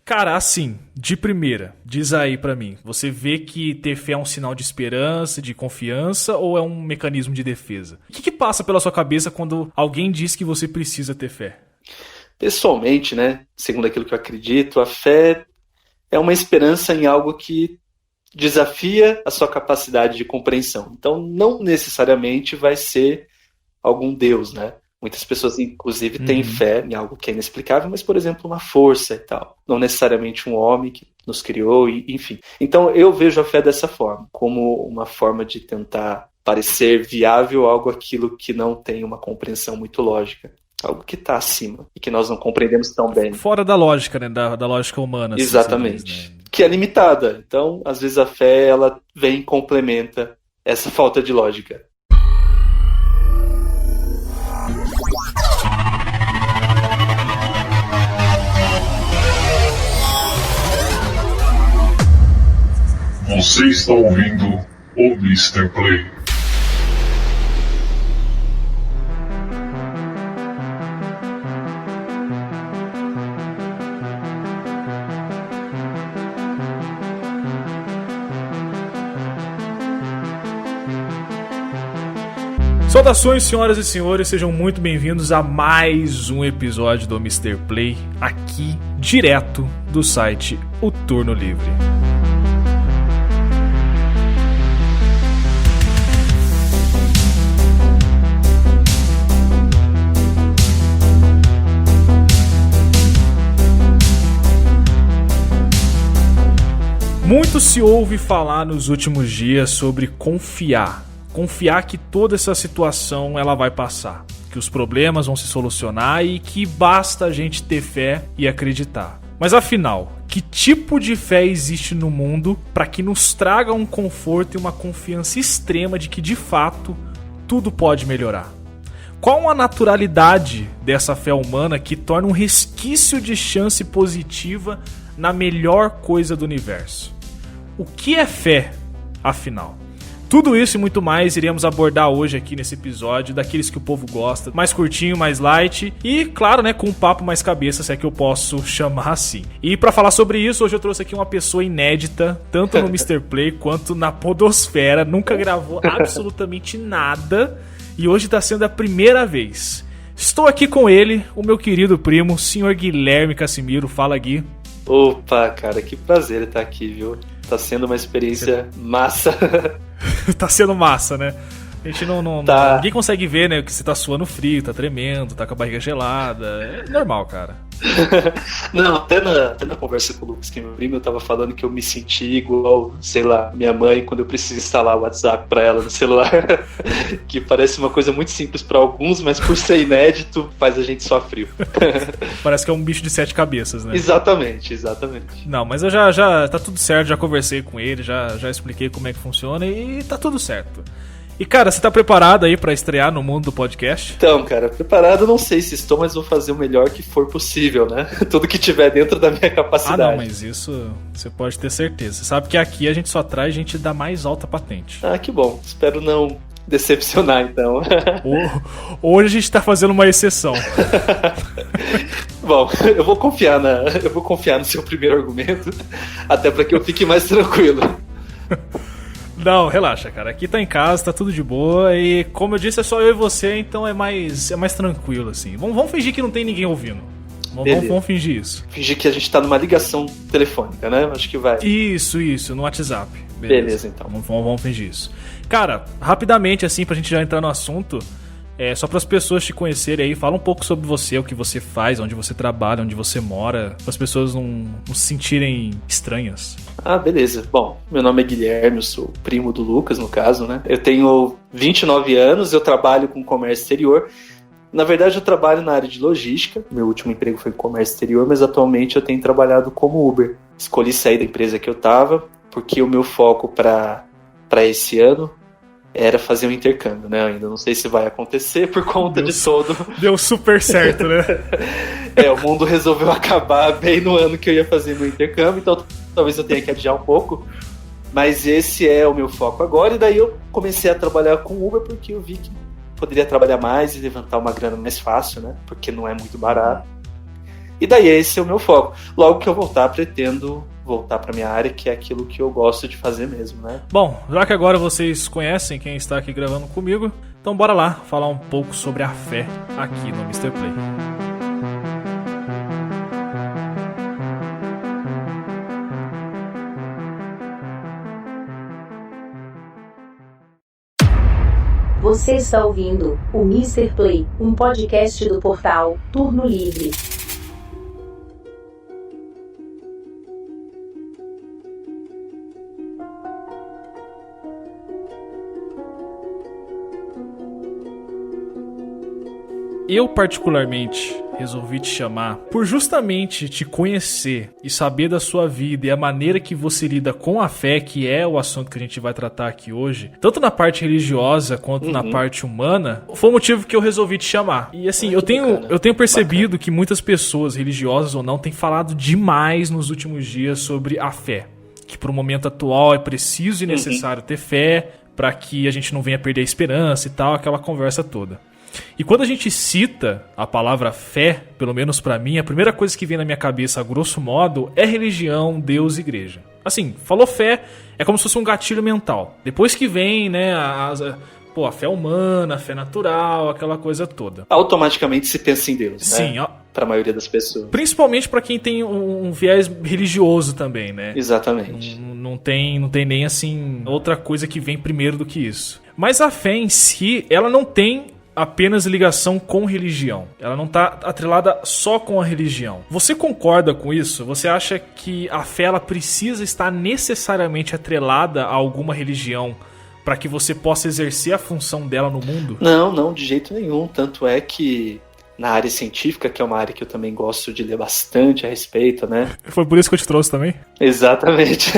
Cara, assim, de primeira, diz aí pra mim, você vê que ter fé é um sinal de esperança, de confiança ou é um mecanismo de defesa? O que passa pela sua cabeça quando alguém diz que você precisa ter fé? Pessoalmente, né, segundo aquilo que eu acredito, a fé é uma esperança em algo que desafia a sua capacidade de compreensão. Então, não necessariamente vai ser algum Deus, né? Muitas pessoas, inclusive, têm fé em algo que é inexplicável, mas, por exemplo, uma força e tal. Não necessariamente um homem que nos criou, enfim. Então, eu vejo a fé dessa forma, como uma forma de tentar parecer viável algo aquilo que não tem uma compreensão muito lógica. Algo que está acima e que nós não compreendemos tão bem. Fora da lógica, né? Da lógica humana. Exatamente. Assim, diz, né? Que é limitada. Então, às vezes, a fé ela vem e complementa essa falta de lógica. Você está ouvindo o Mr. Play. Saudações, senhoras e senhores, sejam muito bem-vindos a mais um episódio do Mr. Play, aqui direto do site O Turno Livre. Muito se ouve falar nos últimos dias sobre confiar que toda essa situação ela vai passar, que os problemas vão se solucionar e que basta a gente ter fé e acreditar. Mas afinal, que tipo de fé existe no mundo para que nos traga um conforto e uma confiança extrema de que de fato tudo pode melhorar? Qual a naturalidade dessa fé humana que torna um resquício de chance positiva na melhor coisa do universo? O que é fé, afinal? Tudo isso e muito mais iremos abordar hoje aqui nesse episódio, daqueles que o povo gosta, mais curtinho, mais light e, claro, né, com um papo mais cabeça, se é que eu posso chamar assim. E pra falar sobre isso, hoje eu trouxe aqui uma pessoa inédita, tanto no Mr. Play quanto na podosfera, nunca gravou absolutamente nada e hoje tá sendo a primeira vez. Estou aqui com ele, o meu querido primo, o senhor Guilherme Cassimiro. Fala, Gui. Opa, cara, que prazer estar aqui, viu? Tá sendo uma experiência massa. Tá sendo massa, né? A gente não tá. Ninguém consegue ver, né? Que você tá suando frio, tá tremendo, tá com a barriga gelada. É normal, cara. Não, até na conversa com o Lucas, que é meu primo, eu tava falando que eu me senti igual, sei lá, minha mãe quando eu preciso instalar o WhatsApp pra ela no celular. Que parece uma coisa muito simples pra alguns, mas por ser inédito, faz a gente suar frio. Parece que é um bicho de 7 cabeças, né? Exatamente. Não, mas eu já tá tudo certo, já conversei com ele, já expliquei como é que funciona e tá tudo certo. E, cara, você tá preparado aí pra estrear no mundo do podcast? Então, cara, preparado não sei se estou, mas vou fazer o melhor que for possível, né? Tudo que tiver dentro da minha capacidade. Ah, não, mas isso você pode ter certeza. Você sabe que aqui a gente só traz gente da mais alta patente. Ah, que bom. Espero não decepcionar, então. Hoje a gente tá fazendo uma exceção. Bom, eu vou confiar no seu primeiro argumento, até para que eu fique mais tranquilo. Não, relaxa, cara. Aqui tá em casa, tá tudo de boa. E como eu disse, é só eu e você, então é mais tranquilo, assim. Vamos fingir que não tem ninguém ouvindo. Vamos fingir isso. Fingir que a gente tá numa ligação telefônica, né? Acho que vai. Isso, no WhatsApp. Beleza então. Vamos fingir isso. Cara, rapidamente, assim, pra gente já entrar no assunto, só para as pessoas te conhecerem aí, fala um pouco sobre você, o que você faz, onde você trabalha, onde você mora, para as pessoas não se sentirem estranhas. Ah, beleza. Bom, meu nome é Guilherme, eu sou primo do Lucas, no caso, né? Eu tenho 29 anos, eu trabalho com comércio exterior. Na verdade, eu trabalho na área de logística. Meu último emprego foi em comércio exterior, mas atualmente eu tenho trabalhado como Uber. Escolhi sair da empresa que eu tava, porque o meu foco para esse ano era fazer um intercâmbio, né? Ainda não sei se vai acontecer por conta de todo... Deu super certo, né? O mundo resolveu acabar bem no ano que eu ia fazer meu intercâmbio, então talvez eu tenha que adiar um pouco. Mas esse é o meu foco agora, e daí eu comecei a trabalhar com Uber porque eu vi que poderia trabalhar mais e levantar uma grana mais fácil, né? Porque não é muito barato. E daí esse é o meu foco. Logo que eu voltar, pretendo voltar para minha área, que é aquilo que eu gosto de fazer mesmo, né? Bom, já que agora vocês conhecem quem está aqui gravando comigo, então bora lá falar um pouco sobre a fé aqui no Mr. Play. Você está ouvindo o Mr. Play, um podcast do portal Turno Livre. Eu particularmente resolvi te chamar por justamente te conhecer e saber da sua vida e a maneira que você lida com a fé, que é o assunto que a gente vai tratar aqui hoje, tanto na parte religiosa quanto na parte humana, foi o motivo que eu resolvi te chamar. E assim, eu tenho percebido que muitas pessoas, religiosas ou não, têm falado demais nos últimos dias sobre a fé. Que pro momento atual é preciso e necessário ter fé para que a gente não venha perder a esperança e tal, aquela conversa toda. E quando a gente cita a palavra fé, pelo menos pra mim, a primeira coisa que vem na minha cabeça, a grosso modo, é religião, Deus e igreja. Assim, falou fé, é como se fosse um gatilho mental. Depois que vem, né, a fé humana, a fé natural, aquela coisa toda. Automaticamente se pensa em Deus, né? Sim, pra maioria das pessoas. Principalmente pra quem tem um viés religioso também, né? Exatamente. Não tem nem, assim, outra coisa que vem primeiro do que isso. Mas a fé em si, ela não tem apenas ligação com religião. Ela não está atrelada só com a religião. Você concorda com isso? Você acha que a fé ela precisa estar necessariamente atrelada a alguma religião para que você possa exercer a função dela no mundo? Não, de jeito nenhum. Tanto é que na área científica, que é uma área que eu também gosto de ler bastante a respeito, né? Foi por isso que eu te trouxe também? Exatamente.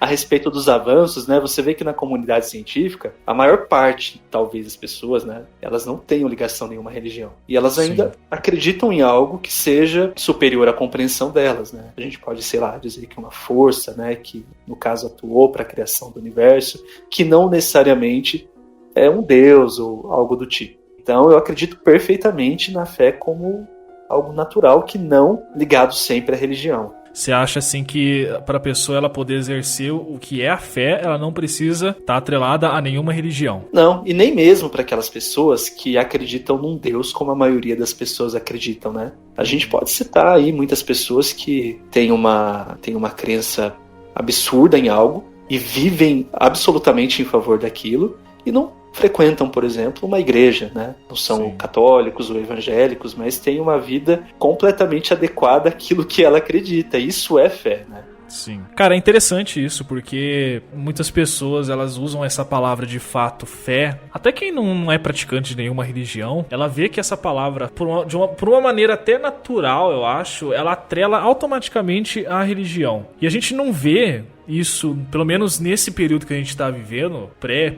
A respeito dos avanços, né? Você vê que na comunidade científica, a maior parte, talvez, das pessoas, né? Elas não tenham ligação a nenhuma religião. E elas ainda acreditam em algo que seja superior à compreensão delas, né? A gente pode, sei lá, dizer que uma força, né? Que, no caso, atuou para a criação do universo, que não necessariamente é um deus ou algo do tipo. Então eu acredito perfeitamente na fé como algo natural que não ligado sempre à religião. Você acha assim que para a pessoa ela poder exercer o que é a fé, ela não precisa estar atrelada a nenhuma religião? Não, e nem mesmo para aquelas pessoas que acreditam num Deus como a maioria das pessoas acreditam, né? A gente pode citar aí muitas pessoas que têm uma crença absurda em algo e vivem absolutamente em favor daquilo e não frequentam, por exemplo, uma igreja, né? Não são católicos ou evangélicos, mas têm uma vida completamente adequada àquilo que ela acredita. Isso é fé, né? Sim. Cara, é interessante isso, porque muitas pessoas, elas usam essa palavra de fato, fé. Até quem não é praticante de nenhuma religião, ela vê que essa palavra, por uma maneira até natural, eu acho, ela atrela automaticamente à religião. E a gente não vê isso, pelo menos nesse período que a gente está vivendo,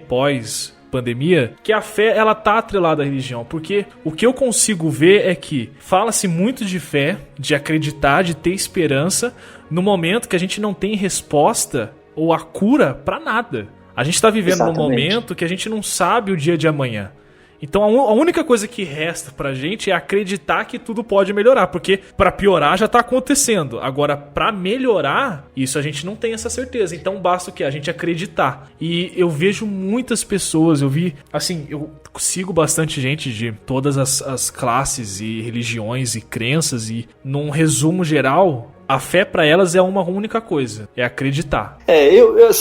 pós pandemia, que a fé ela tá atrelada à religião, porque o que eu consigo ver é que fala-se muito de fé, de acreditar, de ter esperança, no momento que a gente não tem resposta ou a cura pra nada. A gente tá vivendo num momento que a gente não sabe o dia de amanhã. Então a única coisa que resta pra gente é acreditar que tudo pode melhorar, porque pra piorar já tá acontecendo. Agora, pra melhorar, isso a gente não tem essa certeza. Então basta o quê? A gente acreditar. E eu vejo muitas pessoas, eu sigo bastante gente de todas as classes e religiões e crenças, e num resumo geral, a fé pra elas é uma única coisa, é acreditar. Eu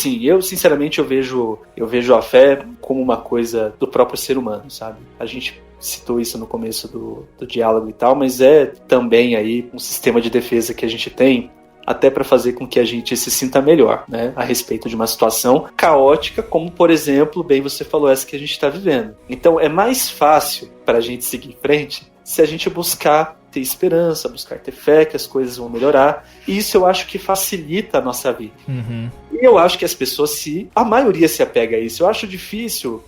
sinceramente eu vejo a fé como uma coisa do próprio ser humano, sabe? A gente citou isso no começo do diálogo e tal, mas é também aí um sistema de defesa que a gente tem até para fazer com que a gente se sinta melhor, né? A respeito de uma situação caótica, como, por exemplo, bem você falou, essa que a gente está vivendo. Então é mais fácil para a gente seguir em frente se a gente buscar ter esperança, buscar ter fé que as coisas vão melhorar. E isso eu acho que facilita a nossa vida. E eu acho que as pessoas, a maioria se apega a isso. Eu acho difícil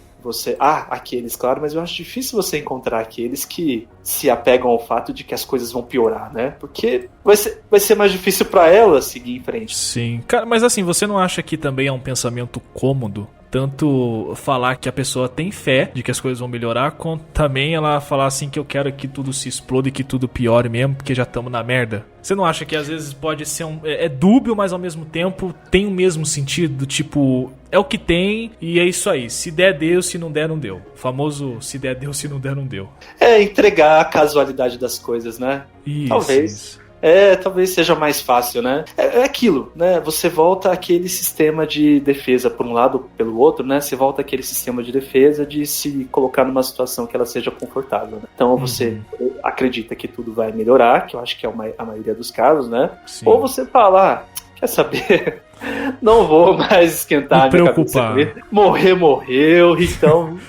aqueles, claro, mas eu acho difícil você encontrar aqueles que se apegam ao fato de que as coisas vão piorar, né? Porque vai ser mais difícil para elas seguir em frente. Sim. Cara, mas assim, você não acha que também é um pensamento cômodo? tanto falar que a pessoa tem fé de que as coisas vão melhorar, quanto também ela falar assim que eu quero que tudo se exploda e que tudo piore mesmo, porque já estamos na merda. Você não acha que às vezes pode ser é dúbio, mas ao mesmo tempo tem o mesmo sentido, tipo, é o que tem e é isso aí. Se der, deu, se não der, não deu. O famoso se der, deu, se não der, não deu. É entregar a casualidade das coisas, né? Isso, talvez. Isso. Talvez seja mais fácil, né? É aquilo, né? Você volta àquele sistema de defesa por um lado ou pelo outro, né? Você volta àquele sistema de defesa de se colocar numa situação que ela seja confortável, né? Então, você acredita que tudo vai melhorar, que eu acho que é a maioria dos casos, né? Sim. Ou você fala, quer saber? Não vou mais esquentar me preocupar. Minha cabeça. Morreu, então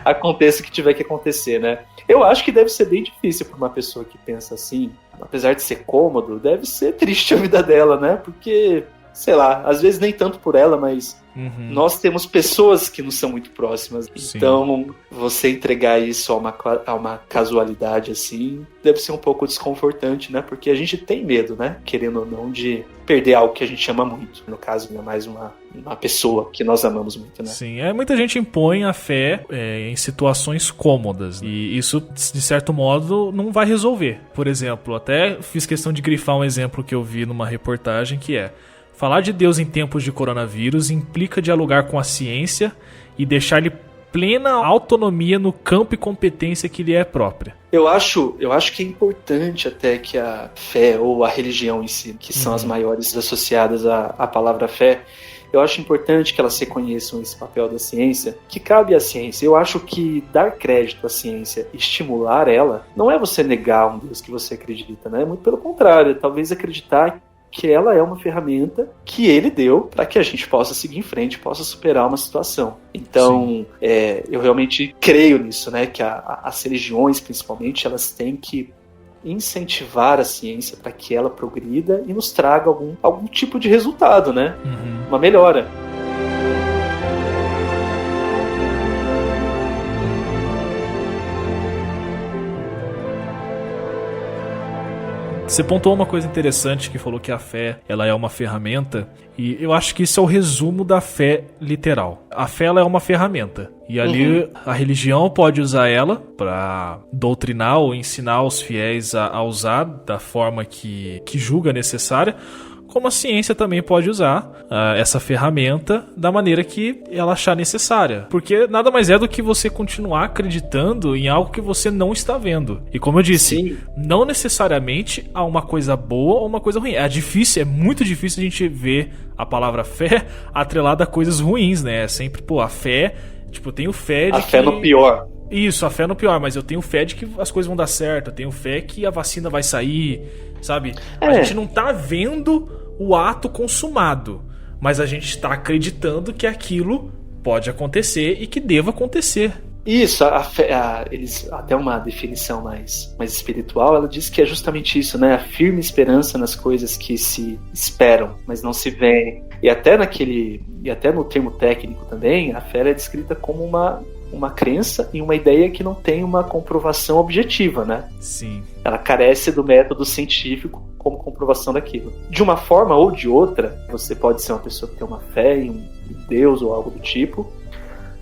aconteça o que tiver que acontecer, né? Eu acho que deve ser bem difícil para uma pessoa que pensa assim, apesar de ser cômodo, deve ser triste a vida dela, né? Porque, sei lá, às vezes nem tanto por ela, mas nós temos pessoas que nos são muito próximas. Sim. Então, você entregar isso a uma casualidade assim, deve ser um pouco desconfortante, né? Porque a gente tem medo, né? Querendo ou não, de perder algo que a gente ama muito. No caso, é mais uma pessoa que nós amamos muito, né? Sim, muita gente impõe a fé em situações cômodas. E isso, de certo modo, não vai resolver. Por exemplo, até fiz questão de grifar um exemplo que eu vi numa reportagem, que é: falar de Deus em tempos de coronavírus implica dialogar com a ciência e deixar-lhe plena autonomia no campo e competência que lhe é própria. Eu acho que é importante até que a fé ou a religião em si, que são as maiores associadas à palavra fé, eu acho importante que elas reconheçam esse papel da ciência, que cabe à ciência. Eu acho que dar crédito à ciência, estimular ela, não é você negar um Deus que você acredita, né? Muito pelo contrário, talvez acreditar que ela é uma ferramenta que ele deu para que a gente possa seguir em frente, possa superar uma situação. Então, eu realmente creio nisso, né? Que as religiões, principalmente, elas têm que incentivar a ciência para que ela progrida e nos traga algum tipo de resultado, né? Uma melhora. Você pontuou uma coisa interessante, que falou que a fé ela é uma ferramenta, e eu acho que isso é o resumo da fé literal. A fé ela é uma ferramenta, e ali a religião pode usar ela para doutrinar ou ensinar os fiéis a usar da forma que julga necessária, como a ciência também pode usar essa ferramenta da maneira que ela achar necessária. Porque nada mais é do que você continuar acreditando em algo que você não está vendo. E como eu disse, não necessariamente há uma coisa boa ou uma coisa ruim. É muito difícil a gente ver a palavra fé atrelada a coisas ruins, né? É sempre, a fé... Tipo, eu tenho fé de a fé no pior. Isso, a fé no pior, mas eu tenho fé de que as coisas vão dar certo. Eu tenho fé que a vacina vai sair, sabe? A gente não tá vendo o ato consumado, mas a gente está acreditando que aquilo pode acontecer e que deva acontecer. Isso, eles até uma definição mais espiritual, ela diz que é justamente isso, né? A firme esperança nas coisas que se esperam, mas não se veem. E até no termo técnico também, a fé é descrita como uma crença e uma ideia que não tem uma comprovação objetiva, né? Sim. Ela carece do método científico como comprovação daquilo. De uma forma ou de outra, você pode ser uma pessoa que tem uma fé em um Deus ou algo do tipo,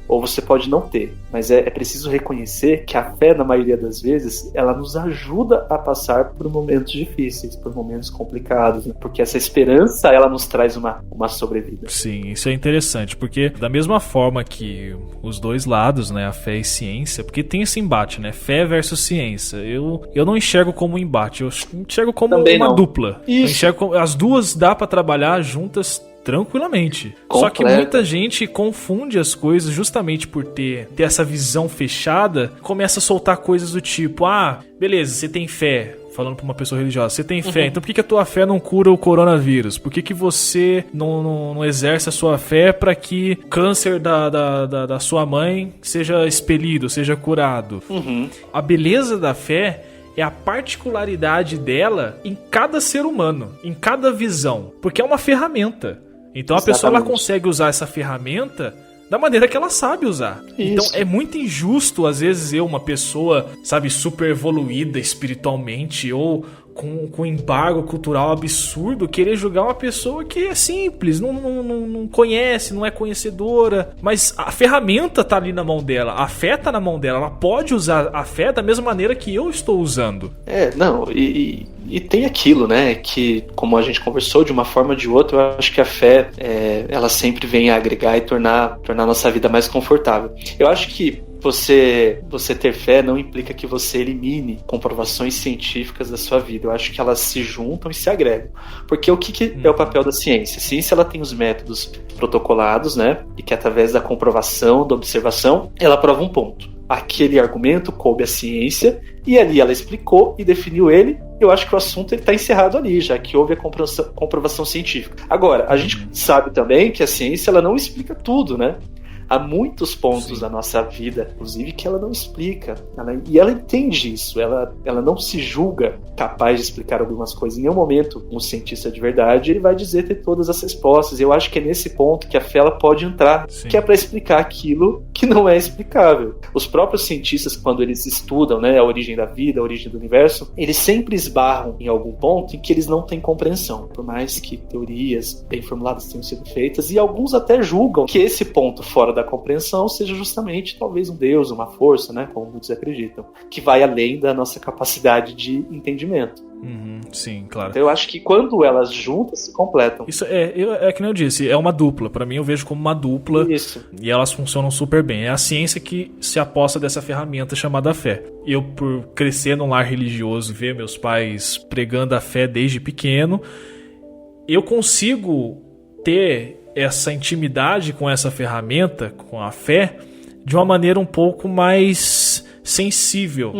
ou você pode não ter. Mas é preciso reconhecer que a fé, na maioria das vezes, ela nos ajuda a passar por momentos difíceis, por momentos complicados, né? Porque essa esperança, ela nos traz uma sobrevida. Sim, isso é interessante, porque da mesma forma que os dois lados, né, a fé e ciência, porque tem esse embate, né, fé versus ciência, eu não enxergo como um embate, eu enxergo como também uma não. dupla. Isso. Eu enxergo, as duas dá pra trabalhar juntas tranquilamente. Só que muita gente confunde as coisas justamente por ter essa visão fechada, começa a soltar coisas do tipo, beleza, você tem fé, falando pra uma pessoa religiosa, você tem fé, então por que a tua fé não cura o coronavírus? Por que você não exerce a sua fé para que o câncer da sua mãe seja expelido, seja curado? A beleza da fé é a particularidade dela em cada ser humano, em cada visão, porque é uma ferramenta. Então a pessoa ela consegue usar essa ferramenta da maneira que ela sabe usar. Isso. Então é muito injusto, às vezes, uma pessoa, sabe, super evoluída espiritualmente ou com embargo cultural absurdo, querer julgar uma pessoa que é simples, não conhece, não é conhecedora, mas a ferramenta tá ali na mão dela, a fé tá na mão dela, ela pode usar a fé da mesma maneira que eu estou usando. E tem aquilo, né, que como a gente conversou, de uma forma ou de outra, eu acho que a fé, ela sempre vem a agregar e tornar a nossa vida mais confortável. Eu acho que você ter fé não implica que você elimine comprovações científicas da sua vida. Eu acho que elas se juntam e se agregam. Porque o que é o papel da ciência? A ciência, ela tem os métodos protocolados, né? E que através da comprovação, da observação, ela prova um ponto. Aquele argumento coube à ciência e ali ela explicou e definiu ele. Eu acho que o assunto está encerrado ali, já que houve a comprovação científica. Agora, a gente sabe também que a ciência, ela não explica tudo, né? Há muitos pontos da nossa vida, inclusive, que ela não explica. E ela entende isso. Ela não se julga capaz de explicar algumas coisas. Em nenhum momento, um cientista de verdade, ele vai dizer ter todas as respostas. Eu acho que é nesse ponto que a fé ela pode entrar, que é para explicar aquilo que não é explicável. Os próprios cientistas, quando eles estudam, né, a origem da vida, a origem do universo, eles sempre esbarram em algum ponto em que eles não têm compreensão. Por mais que teorias bem formuladas tenham sido feitas, e alguns até julgam que esse ponto fora da compreensão seja justamente talvez um Deus, uma força, né, como muitos acreditam, que vai além da nossa capacidade de entendimento. Sim, claro. Então eu acho que quando elas juntas se completam. Isso é que nem eu disse, é uma dupla. Pra mim eu vejo como uma dupla. Isso. E elas funcionam super bem. É a ciência que se aposta dessa ferramenta chamada fé. Eu, por crescer num lar religioso, ver meus pais pregando a fé desde pequeno, eu consigo ter essa intimidade com essa ferramenta, com a fé, de uma maneira um pouco mais sensível.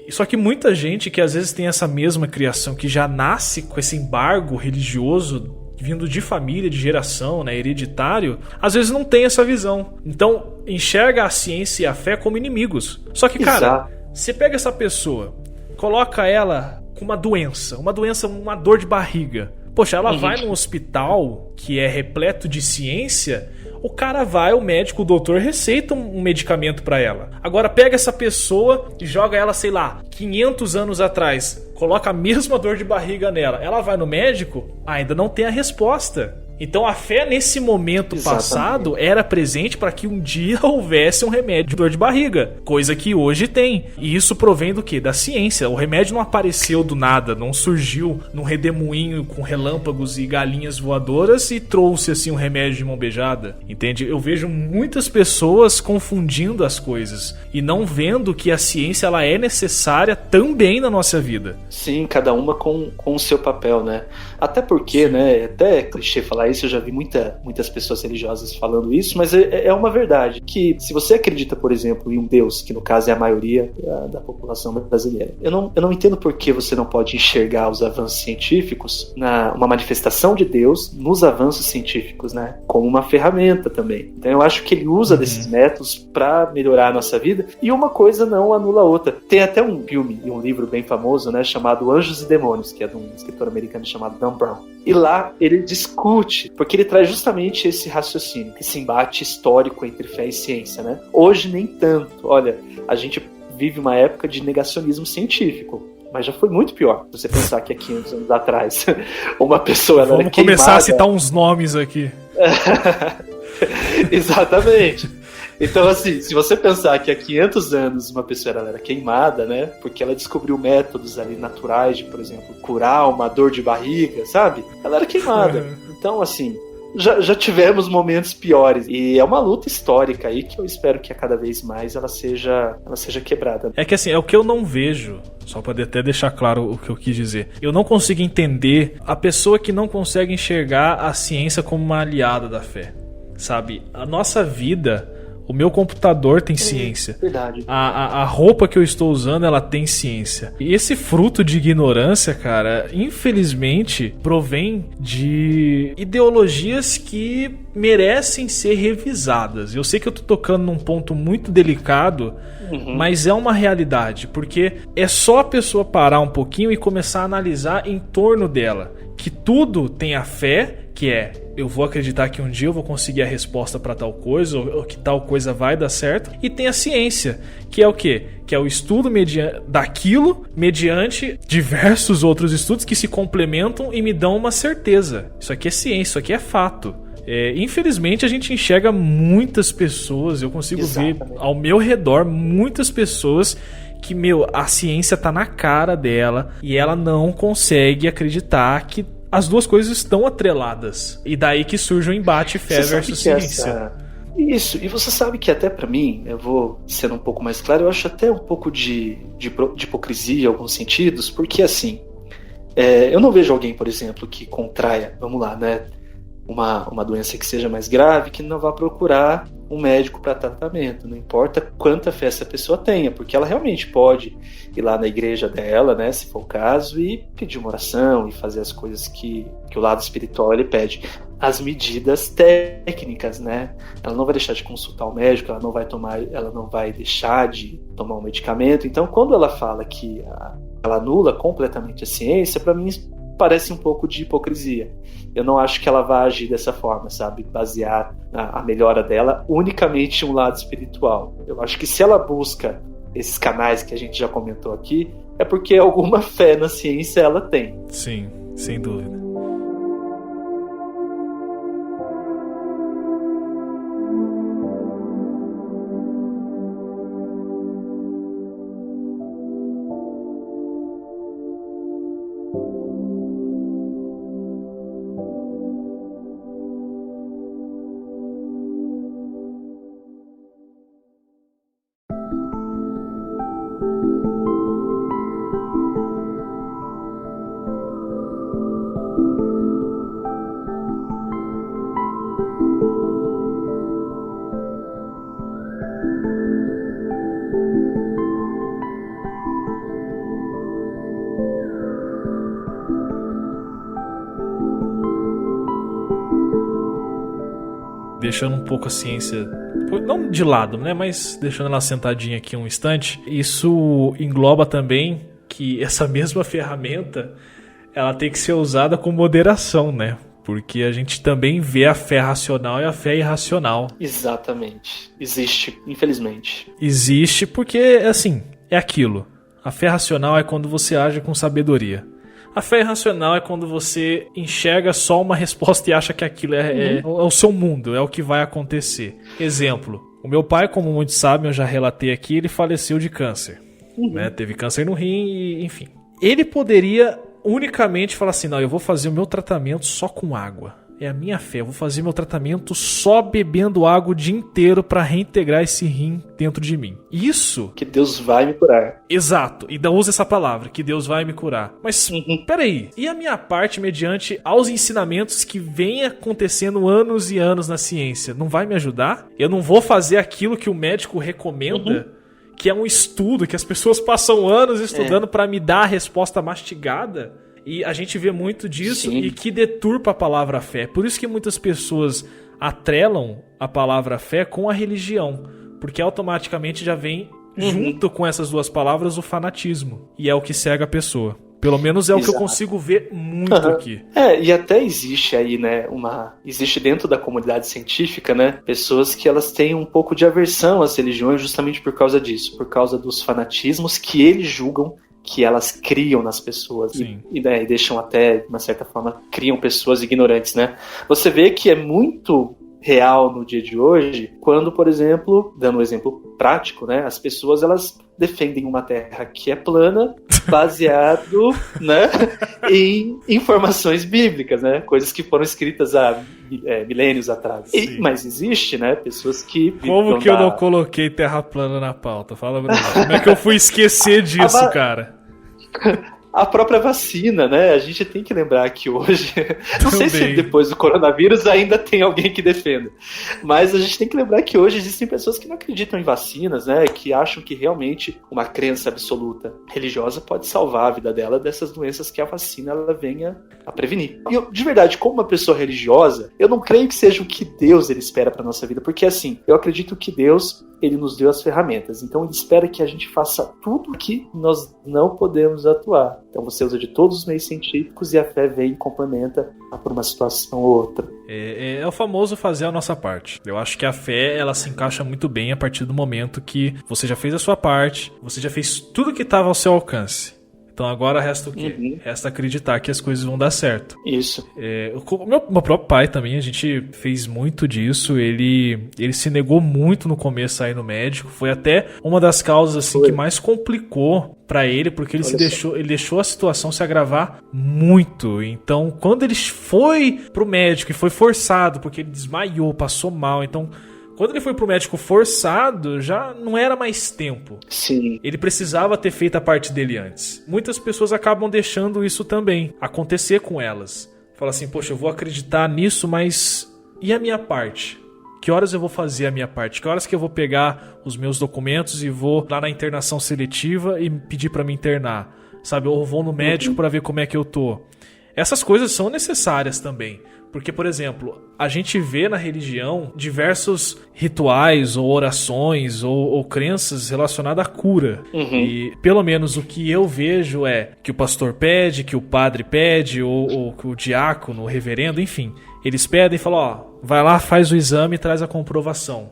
Só que muita gente que às vezes tem essa mesma criação, que já nasce com esse embargo religioso vindo de família, de geração, né, hereditário, às vezes não tem essa visão. Então enxerga a ciência e a fé como inimigos. Só que, cara, você pega essa pessoa, coloca ela com uma doença, uma dor de barriga. Poxa, ela vai num hospital que é repleto de ciência, o cara vai, o médico, o doutor, receita um medicamento pra ela. Agora pega essa pessoa e joga ela, sei lá, 500 anos atrás, coloca a mesma dor de barriga nela. Ela vai no médico, ainda não tem a resposta. Então a fé nesse momento passado era presente para que um dia houvesse um remédio de dor de barriga, coisa que hoje tem. E isso provém do quê? Da ciência. O remédio não apareceu do nada, não surgiu num redemoinho com relâmpagos e galinhas voadoras e trouxe assim um remédio de mão beijada. Entende? Eu vejo muitas pessoas confundindo as coisas e não vendo que a ciência ela é necessária também na nossa vida. Sim, cada uma com o seu papel, né? Até porque, né, até é clichê falar isso, eu já vi muitas pessoas religiosas falando isso, mas é uma verdade, que se você acredita, por exemplo, em um Deus, que no caso é a maioria da população brasileira, eu não entendo por que você não pode enxergar os avanços científicos, uma manifestação de Deus nos avanços científicos, né, como uma ferramenta também. Então eu acho que ele usa desses métodos para melhorar a nossa vida, e uma coisa não anula a outra. Tem até um filme e um livro bem famoso, né, chamado Anjos e Demônios, que é de um escritor americano chamado Dan Brown. E lá ele discute, porque ele traz justamente esse raciocínio, esse embate histórico entre fé e ciência, né? Hoje nem tanto. Olha, a gente vive uma época de negacionismo científico, mas já foi muito pior. Você pensar que há 500 anos atrás uma pessoa era Vamos começar a citar uns nomes aqui. Exatamente. Então, assim, se você pensar que há 500 anos uma pessoa era queimada, né? Porque ela descobriu métodos ali naturais de, por exemplo, curar uma dor de barriga, sabe? Ela era queimada. Então, assim, já tivemos momentos piores. E é uma luta histórica aí que eu espero que a cada vez mais ela seja quebrada. É que assim, é o que eu não vejo, só para até deixar claro o que eu quis dizer. Eu não consigo entender a pessoa que não consegue enxergar a ciência como uma aliada da fé. Sabe? A nossa vida... O meu computador tem ciência. Verdade. A roupa que eu estou usando, ela tem ciência. E esse fruto de ignorância, cara, infelizmente, provém de ideologias que merecem ser revisadas. Eu sei que eu tô tocando num ponto muito delicado, mas é uma realidade. Porque é só a pessoa parar um pouquinho e começar a analisar em torno dela. Que tudo tem a fé, que é eu vou acreditar que um dia eu vou conseguir a resposta para tal coisa, ou que tal coisa vai dar certo. E tem a ciência, que é o quê? Que é o estudo daquilo mediante diversos outros estudos que se complementam e me dão uma certeza. Isso aqui é ciência, isso aqui é fato. Infelizmente a gente enxerga muitas pessoas, eu consigo ver ao meu redor muitas pessoas que, a ciência tá na cara dela e ela não consegue acreditar que as duas coisas estão atreladas. E daí que surge o embate fé versus ciência. Isso, e você sabe que até pra mim, eu vou sendo um pouco mais claro, eu acho até um pouco de hipocrisia em alguns sentidos, porque assim, eu não vejo alguém, por exemplo, que contraia, vamos lá, né, uma doença que seja mais grave, que não vá procurar um médico para tratamento, não importa quanta fé essa pessoa tenha, porque ela realmente pode ir lá na igreja dela, né, se for o caso, e pedir uma oração e fazer as coisas que o lado espiritual ele pede. As medidas técnicas, né, ela não vai deixar de consultar o médico, ela não vai deixar de tomar um medicamento. Então, quando ela fala que ela anula completamente a ciência, para mim parece um pouco de hipocrisia. Eu não acho que ela vai agir dessa forma, sabe? Basear a melhora dela unicamente em um lado espiritual. Eu acho que se ela busca esses canais que a gente já comentou aqui, é porque alguma fé na ciência ela tem. Sim, sem dúvida. Deixando um pouco a ciência, não de lado, né, mas deixando ela sentadinha aqui um instante, isso engloba também que essa mesma ferramenta ela tem que ser usada com moderação, né? Porque a gente também vê a fé racional e a fé irracional. Exatamente. Existe, infelizmente. Existe porque, assim, é aquilo. A fé racional é quando você age com sabedoria. A fé irracional é quando você enxerga só uma resposta e acha que aquilo é o seu mundo, é o que vai acontecer. Exemplo, o meu pai, como muitos sabem, eu já relatei aqui, ele faleceu de câncer. Né? Teve câncer no rim e, enfim. Ele poderia unicamente falar assim, não, eu vou fazer o meu tratamento só com água. É a minha fé, eu vou fazer meu tratamento só bebendo água o dia inteiro para reintegrar esse rim dentro de mim. Isso... Que Deus vai me curar. Exato, e ainda usa essa palavra, que Deus vai me curar. Mas, peraí, e a minha parte mediante aos ensinamentos que vem acontecendo anos e anos na ciência? Não vai me ajudar? Eu não vou fazer aquilo que o médico recomenda? Que é um estudo, que as pessoas passam anos estudando para me dar a resposta mastigada? E a gente vê muito disso. Sim. E que deturpa a palavra fé. Por isso que muitas pessoas atrelam a palavra fé com a religião. Porque automaticamente já vem junto com essas duas palavras o fanatismo. E é o que cega a pessoa. Pelo menos é o que eu consigo ver muito aqui. E até existe aí, né, existe dentro da comunidade científica, né, pessoas que elas têm um pouco de aversão às religiões justamente por causa disso. Por causa dos fanatismos que eles julgam que elas criam nas pessoas e deixam até, de uma certa forma, criam pessoas ignorantes, né? Você vê que é muito real no dia de hoje, quando, por exemplo, dando um exemplo prático, né? As pessoas, elas defendem uma terra que é plana, baseado, né, em informações bíblicas, né? Coisas que foram escritas há milênios atrás. Mas existe, né? Pessoas que... Como que eu não coloquei terra plana na pauta? Fala pra mim. Como é que eu fui esquecer disso, cara? A própria vacina, né? A gente tem que lembrar que hoje... Não sei se depois do coronavírus ainda tem alguém que defenda. Mas a gente tem que lembrar que hoje existem pessoas que não acreditam em vacinas, né? Que acham que realmente uma crença absoluta religiosa pode salvar a vida dela dessas doenças que a vacina ela venha a prevenir. E eu, de verdade, como uma pessoa religiosa, eu não creio que seja o que Deus ele espera para nossa vida. Porque assim, eu acredito que Deus... ele nos deu as ferramentas, então ele espera que a gente faça tudo o que nós não podemos atuar. Então você usa de todos os meios científicos e a fé vem e complementa por uma situação ou outra. É o famoso fazer a nossa parte. Eu acho que a fé, ela se encaixa muito bem a partir do momento que você já fez a sua parte, você já fez tudo que estava ao seu alcance. Então agora resta o quê? Uhum. Resta acreditar que as coisas vão dar certo. Isso. Meu próprio pai também, a gente fez muito disso. Ele se negou muito no começo a ir no médico. Foi até uma das causas assim, que mais complicou pra ele, porque ele deixou a situação se agravar muito. Então, quando ele foi pro médico e foi forçado, porque ele desmaiou, passou mal, então... Quando ele foi pro médico forçado, já não era mais tempo. Sim. Ele precisava ter feito a parte dele antes. Muitas pessoas acabam deixando isso também acontecer com elas. Fala assim, poxa, eu vou acreditar nisso, mas e a minha parte? Que horas eu vou fazer a minha parte? Que horas que eu vou pegar os meus documentos e vou lá na internação seletiva e pedir pra me internar? Sabe, ou vou no médico pra ver como é que eu tô. Essas coisas são necessárias também. Porque, por exemplo, a gente vê na religião diversos rituais ou orações ou crenças relacionadas à cura. E pelo menos o que eu vejo é que o pastor pede, que o padre pede, ou que o diácono, o reverendo, enfim. Eles pedem e falam, ó, vai lá, faz o exame e traz a comprovação.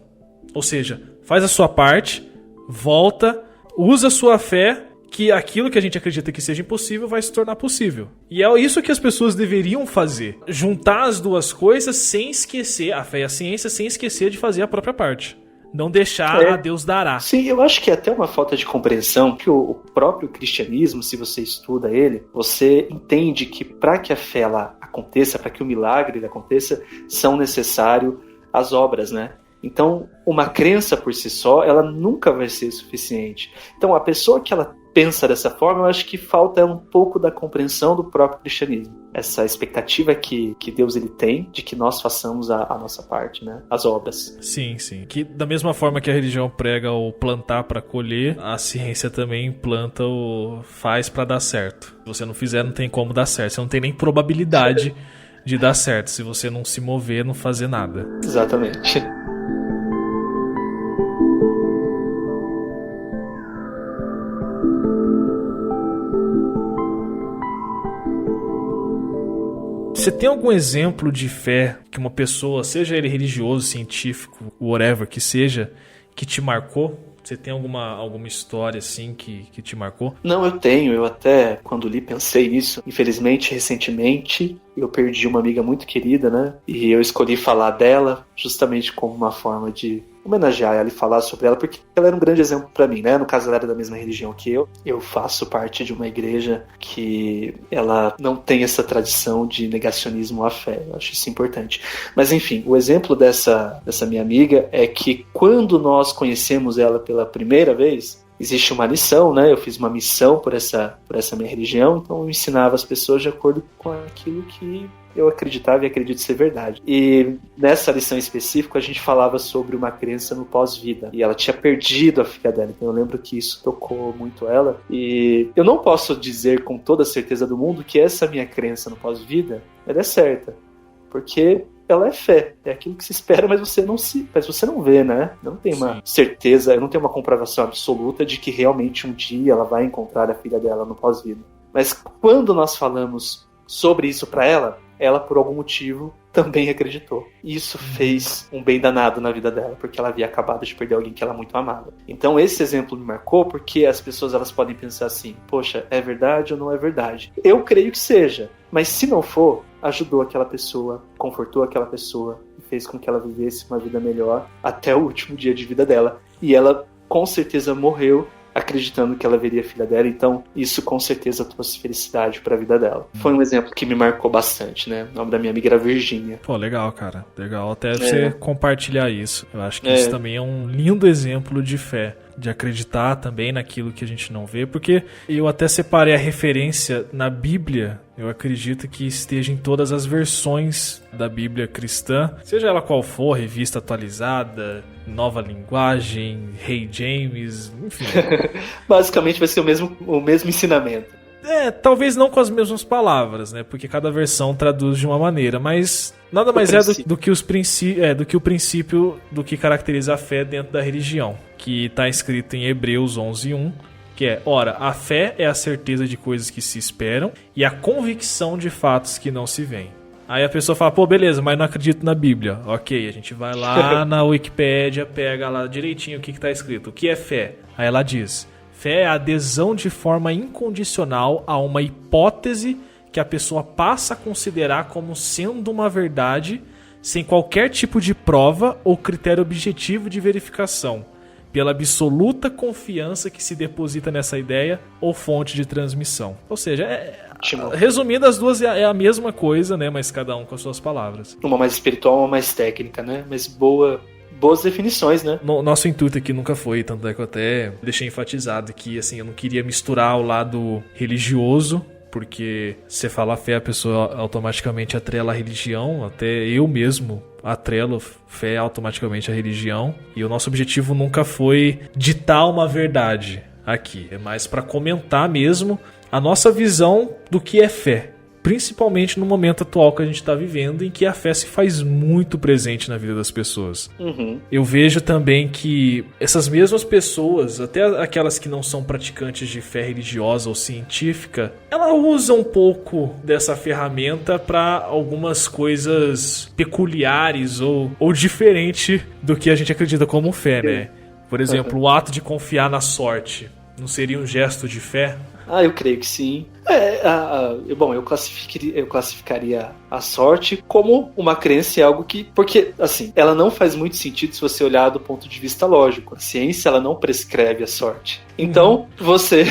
Ou seja, faz a sua parte, volta, usa a sua fé, que aquilo que a gente acredita que seja impossível vai se tornar possível. E é isso que as pessoas deveriam fazer. Juntar as duas coisas sem esquecer, a fé e a ciência, sem esquecer de fazer a própria parte. Não deixar a Deus dará. Sim, eu acho que é até uma falta de compreensão que o próprio cristianismo, se você estuda ele, você entende que para que a fé ela aconteça, para que o milagre ele aconteça, são necessárias as obras, né? Então, uma crença por si só, ela nunca vai ser suficiente. Então, a pessoa que ela pensa dessa forma, eu acho que falta um pouco da compreensão do próprio cristianismo. Essa expectativa que Deus ele tem de que nós façamos a nossa parte, né? As obras. Sim, sim. Que da mesma forma que a religião prega o plantar para colher, a ciência também planta o faz para dar certo. Se você não fizer, não tem como dar certo. Você não tem nem probabilidade de dar certo. Se você não se mover, não fazer nada. Exatamente. Você tem algum exemplo de fé que uma pessoa, seja ele religioso, científico, whatever que seja, que te marcou? Você tem alguma história assim que te marcou? Não, eu tenho. Eu até, quando li, pensei nisso. Infelizmente, recentemente, eu perdi uma amiga muito querida, né? E eu escolhi falar dela justamente como uma forma de homenagear ela e falar sobre ela, porque ela era um grande exemplo para mim, né? No caso, ela era da mesma religião que eu. Eu faço parte de uma igreja que ela não tem essa tradição de negacionismo à fé. Eu acho isso importante. Mas, enfim, o exemplo dessa minha amiga é que quando nós conhecemos ela pela primeira vez, existe uma lição, né? Eu fiz uma missão por essa minha religião, então eu ensinava as pessoas de acordo com aquilo que eu acreditava e acredito ser verdade. E nessa lição específica a gente falava sobre uma crença no pós-vida. E ela tinha perdido a filha dela, então eu lembro que isso tocou muito ela. E eu não posso dizer com toda a certeza do mundo que essa minha crença no pós-vida ela é certa. Porque ela é fé, é aquilo que se espera, mas você não vê, né? Não tem uma certeza, não tem uma comprovação absoluta de que realmente um dia ela vai encontrar a filha dela no pós-vida. Mas quando nós falamos sobre isso para ela por algum motivo também acreditou. E isso fez um bem danado na vida dela, porque ela havia acabado de perder alguém que ela muito amava. Então esse exemplo me marcou porque as pessoas elas podem pensar assim, poxa, é verdade ou não é verdade? Eu creio que seja, mas se não for, ajudou aquela pessoa, confortou aquela pessoa e fez com que ela vivesse uma vida melhor até o último dia de vida dela. E ela com certeza morreu acreditando que ela veria a filha dela, então isso com certeza trouxe felicidade para a vida dela. Foi um exemplo que me marcou bastante, né? O nome da minha amiga era Virgínia. Pô, legal, cara. Legal até você compartilhar isso. Eu acho que isso também é um lindo exemplo de fé, de acreditar também naquilo que a gente não vê, porque eu até separei a referência na Bíblia. Eu acredito que esteja em todas as versões da Bíblia cristã, seja ela qual for, revista atualizada, nova linguagem, Rei James, enfim. Basicamente vai ser o mesmo ensinamento. Talvez não com as mesmas palavras, né? Porque cada versão traduz de uma maneira, mas nada mais do que o princípio do que caracteriza a fé dentro da religião, que está escrito em Hebreus 11:1, que é, ora, a fé é a certeza de coisas que se esperam e a convicção de fatos que não se veem. Aí a pessoa fala, pô, beleza, mas não acredito na Bíblia. Ok, a gente vai lá na Wikipédia, pega lá direitinho o que tá escrito. O que é fé? Aí ela diz, fé é a adesão de forma incondicional a uma hipótese que a pessoa passa a considerar como sendo uma verdade, sem qualquer tipo de prova ou critério objetivo de verificação, pela absoluta confiança que se deposita nessa ideia ou fonte de transmissão. Ou seja, resumindo, as duas é a mesma coisa, né? Mas cada um com as suas palavras. Uma mais espiritual, uma mais técnica, né? Mas boas definições, né? Nosso intuito aqui nunca foi, tanto é que eu até deixei enfatizado que assim, eu não queria misturar o lado religioso, porque você fala fé, a pessoa automaticamente atrela a religião, até eu mesmo atrelo fé automaticamente à religião, e o nosso objetivo nunca foi ditar uma verdade aqui, é mais para comentar mesmo a nossa visão do que é fé, principalmente no momento atual que a gente está vivendo, em que a fé se faz muito presente na vida das pessoas. Uhum. Eu vejo também que essas mesmas pessoas, até aquelas que não são praticantes de fé religiosa ou científica, ela usa um pouco dessa ferramenta para algumas coisas peculiares ou diferente do que a gente acredita como fé, né? Por exemplo, o ato de confiar na sorte não seria um gesto de fé? Eu creio que sim. Bom, eu classificaria a sorte como uma crença em algo que... Porque, assim, ela não faz muito sentido se você olhar do ponto de vista lógico. A ciência, ela não prescreve a sorte. Então, você,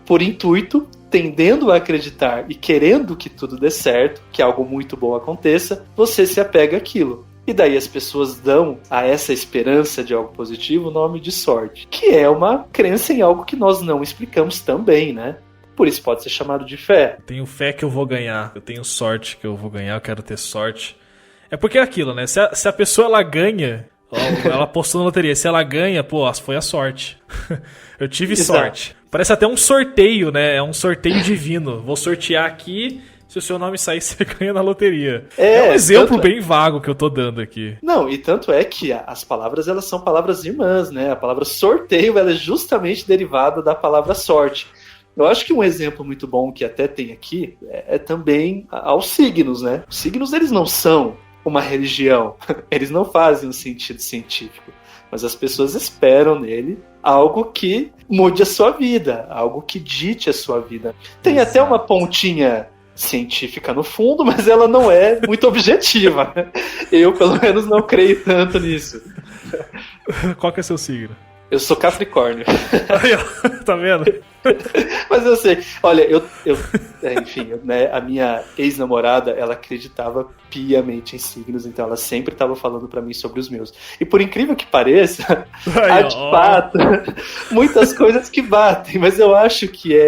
por intuito, tendendo a acreditar e querendo que tudo dê certo, que algo muito bom aconteça, você se apega àquilo. E daí as pessoas dão a essa esperança de algo positivo o nome de sorte, que é uma crença em algo que nós não explicamos também, né? Por isso pode ser chamado de fé. Eu tenho fé que eu vou ganhar, eu tenho sorte que eu vou ganhar, eu quero ter sorte. É porque é aquilo, né? Se a pessoa ela ganha, ela apostou na loteria, se ela ganha, pô, foi a sorte. Eu tive sorte. Parece até um sorteio, né? É um sorteio divino. Vou sortear aqui... Se o seu nome sair, você ganha na loteria. É um exemplo bem vago que eu tô dando aqui. Não, e tanto é que as palavras, elas são palavras irmãs, né? A palavra sorteio, ela é justamente derivada da palavra sorte. Eu acho que um exemplo muito bom que até tem aqui é também aos signos, né? Os signos, eles não são uma religião. Eles não fazem um sentido científico. Mas as pessoas esperam nele algo que mude a sua vida, algo que dite a sua vida. Tem até uma pontinha científica no fundo, mas ela não é muito objetiva. Eu, pelo menos, não creio tanto nisso. Qual que é seu signo? Eu sou Capricórnio. Aí, ó, tá vendo? Mas eu sei. Olha, enfim, né, a minha ex-namorada, ela acreditava piamente em signos, então ela sempre estava falando pra mim sobre os meus. E por incrível que pareça, há de fato muitas coisas que batem, mas eu acho que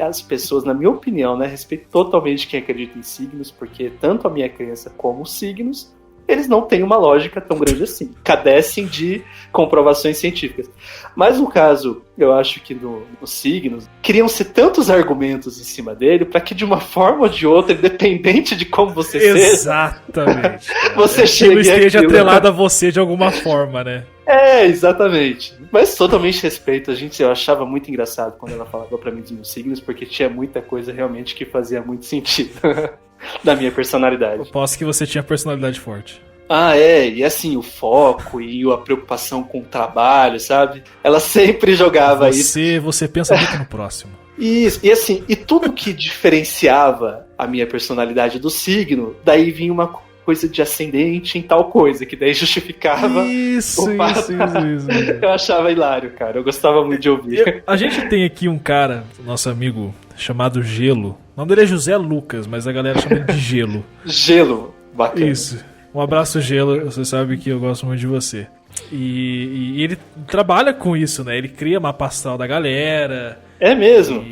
as pessoas, na minha opinião, né, respeito totalmente quem acredita em signos, porque tanto a minha crença como os signos, eles não têm uma lógica tão grande assim. Cadecem de comprovações científicas. Mas no caso, eu acho que nos signos, criam-se tantos argumentos em cima dele para que de uma forma ou de outra, independente de como você seja... Exatamente. Você chegue esteja atrelado a você de alguma forma, né? Exatamente. Mas totalmente respeito. Eu achava muito engraçado quando ela falava pra mim dos meus signos, porque tinha muita coisa realmente que fazia muito sentido da minha personalidade. Eu posso que você tinha personalidade forte. E assim, o foco e a preocupação com o trabalho, sabe? Ela sempre jogava isso. Você pensa muito no próximo. Isso, e assim, e tudo que diferenciava a minha personalidade do signo, daí vinha uma coisa de ascendente em tal coisa, que daí justificava isso. Eu achava hilário, cara. Eu gostava muito de ouvir. A gente tem aqui um cara, nosso amigo, chamado Gelo. O nome dele é José Lucas, mas a galera chama ele de Gelo. Gelo, bacana. Isso. Um abraço, Gelo. Você sabe que eu gosto muito de você. E ele trabalha com isso, né? Ele cria mapa astral da galera. É mesmo?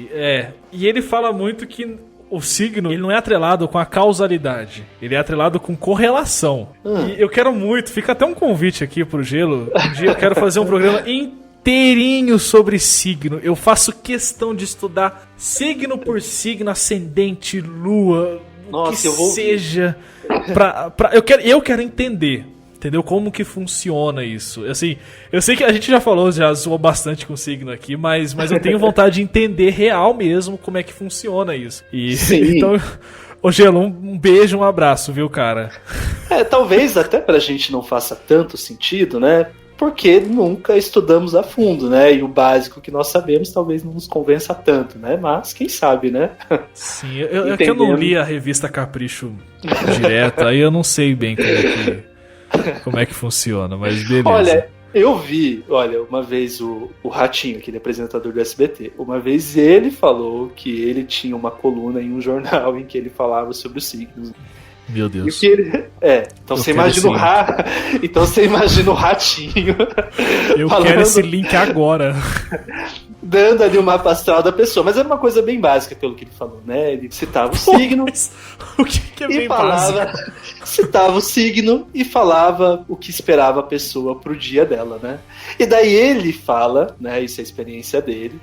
E ele fala muito que o signo, ele não é atrelado com a causalidade, ele é atrelado com correlação. E eu quero muito, fica até um convite aqui pro Gelo, um dia eu quero fazer um programa inteirinho sobre signo. Eu faço questão de estudar signo por signo, ascendente, lua, o que seja. Eu quero entender. Entendeu? Como que funciona isso? Assim, eu sei que a gente já zoou bastante com o signo aqui, mas eu tenho vontade de entender real mesmo como é que funciona isso. E então, Ô Gelo, um beijo, um abraço, viu, cara? Talvez até pra gente não faça tanto sentido, né? Porque nunca estudamos a fundo, né? E o básico que nós sabemos talvez não nos convença tanto, né? Mas quem sabe, né? Sim, é que eu não li a revista Capricho direto, aí eu não sei bem como é que funciona, mas beleza. Olha, eu vi, uma vez o Ratinho, aquele apresentador do SBT, uma vez ele falou que ele tinha uma coluna em um jornal em que ele falava sobre os signos. Meu Deus. Então você imagina o Ratinho. Eu quero esse link agora. Dando ali uma mapa astral da pessoa. Mas era uma coisa bem básica pelo que ele falou, né? Ele citava o signo. O que é bem básico? Citava o signo e falava o que esperava a pessoa pro dia dela, né? E daí ele fala, né? Isso é a experiência dele,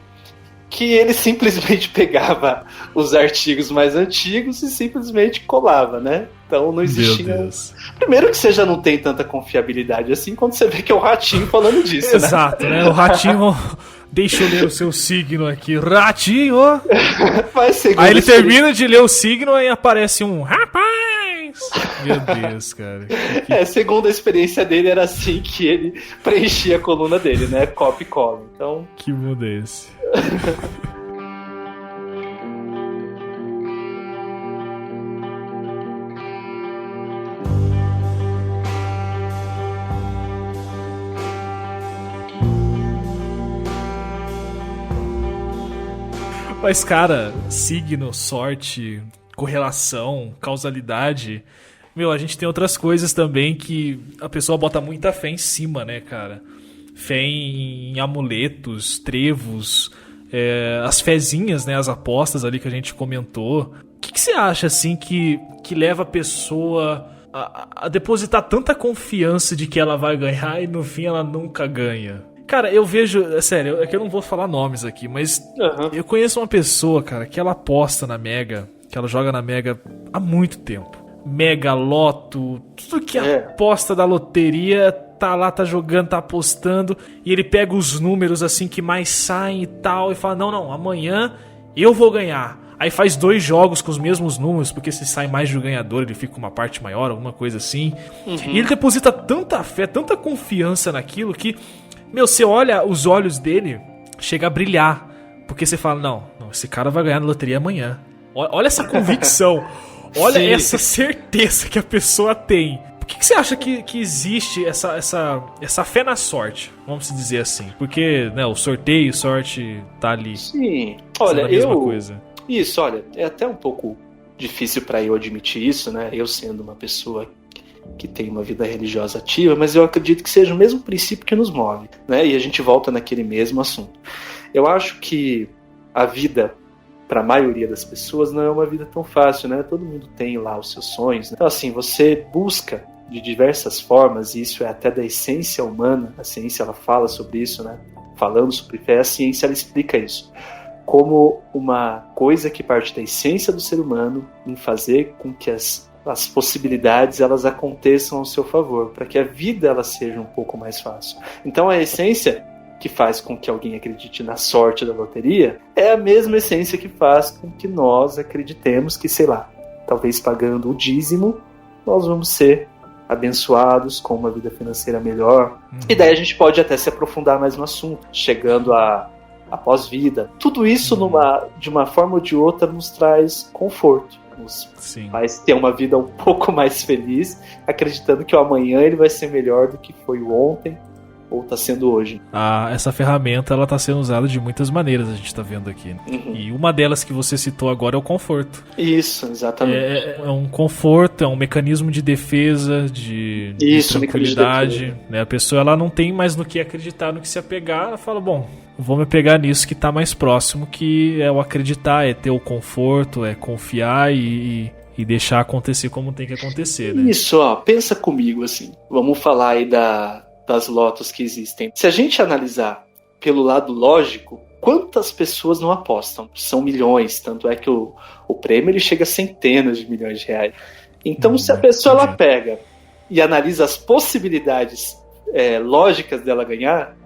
que ele simplesmente pegava os artigos mais antigos e simplesmente colava, né? Então não existia... Meu Deus. Primeiro que você já não tem tanta confiabilidade assim quando você vê que é o Ratinho falando disso, Exato, né? O Ratinho... Deixa eu ler o seu signo aqui. Ratinho! Aí ele termina de ler o signo e aparece um... Rapaz! Meu Deus, cara. Segundo a experiência dele, era assim que ele preenchia a coluna dele, né? Copy e cola. Então... Que mundo é esse? Mas, cara, signo, sorte, correlação, causalidade... Meu, a gente tem outras coisas também que a pessoa bota muita fé em cima, né, cara? Fé em amuletos, trevos, as fezinhas, né, as apostas ali que a gente comentou. O que você acha, assim, que leva a pessoa a depositar tanta confiança de que ela vai ganhar e no fim ela nunca ganha? Cara, eu vejo... Sério, é que eu não vou falar nomes aqui, mas eu conheço uma pessoa, cara, que ela aposta na Mega, que ela joga na Mega há muito tempo. Mega, Loto, tudo que aposta da loteria, tá lá, tá jogando, tá apostando, e ele pega os números assim que mais saem e tal, e fala, não, amanhã eu vou ganhar. Aí faz 2 jogos com os mesmos números, porque se sai mais de um ganhador, ele fica com uma parte maior, alguma coisa assim. E ele deposita tanta fé, tanta confiança naquilo que, meu, você olha os olhos dele, chega a brilhar, porque você fala, não, esse cara vai ganhar na loteria amanhã. Olha essa convicção. Olha Sim. essa certeza que a pessoa tem. Por que você acha que existe essa fé na sorte? Vamos dizer assim. Porque, né, o sorteio, sorte tá ali. Sim. Olha, coisa. Isso, olha, é até um pouco difícil para eu admitir isso, né? Eu sendo uma pessoa que tem uma vida religiosa ativa, mas eu acredito que seja o mesmo princípio que nos move, né? E a gente volta naquele mesmo assunto. Eu acho que a vida, para a maioria das pessoas, não é uma vida tão fácil, né? Todo mundo tem lá os seus sonhos, né? Então, assim, você busca de diversas formas, e isso é até da essência humana, a ciência ela fala sobre isso, né? Falando sobre fé, a ciência ela explica isso como uma coisa que parte da essência do ser humano em fazer com que as possibilidades elas aconteçam ao seu favor, para que a vida ela seja um pouco mais fácil. Então a essência que faz com que alguém acredite na sorte da loteria é a mesma essência que faz com que nós acreditemos que, sei lá, talvez pagando o dízimo, nós vamos ser abençoados com uma vida financeira melhor. E daí a gente pode até se aprofundar mais no assunto, chegando a pós-vida. Tudo isso de uma forma ou de outra nos traz conforto, nos faz ter uma vida um pouco mais feliz, acreditando que o amanhã ele vai ser melhor do que foi o ontem, ou está sendo hoje. Essa ferramenta ela está sendo usada de muitas maneiras, a gente está vendo aqui. E uma delas que você citou agora é o conforto. Isso, exatamente. É um conforto, é um mecanismo de defesa, de tranquilidade. Né? A pessoa ela não tem mais no que acreditar, no que se apegar, ela fala, bom, vou me apegar nisso que está mais próximo, que é o acreditar, é ter o conforto, é confiar e deixar acontecer como tem que acontecer. Né? Isso, pensa comigo assim. Vamos falar aí das lotos que existem. Se a gente analisar pelo lado lógico, quantas pessoas não apostam? São milhões, tanto é que o prêmio ele chega a centenas de milhões de reais. Então, se a pessoa ela pega e analisa as possibilidades lógicas dela ganhar,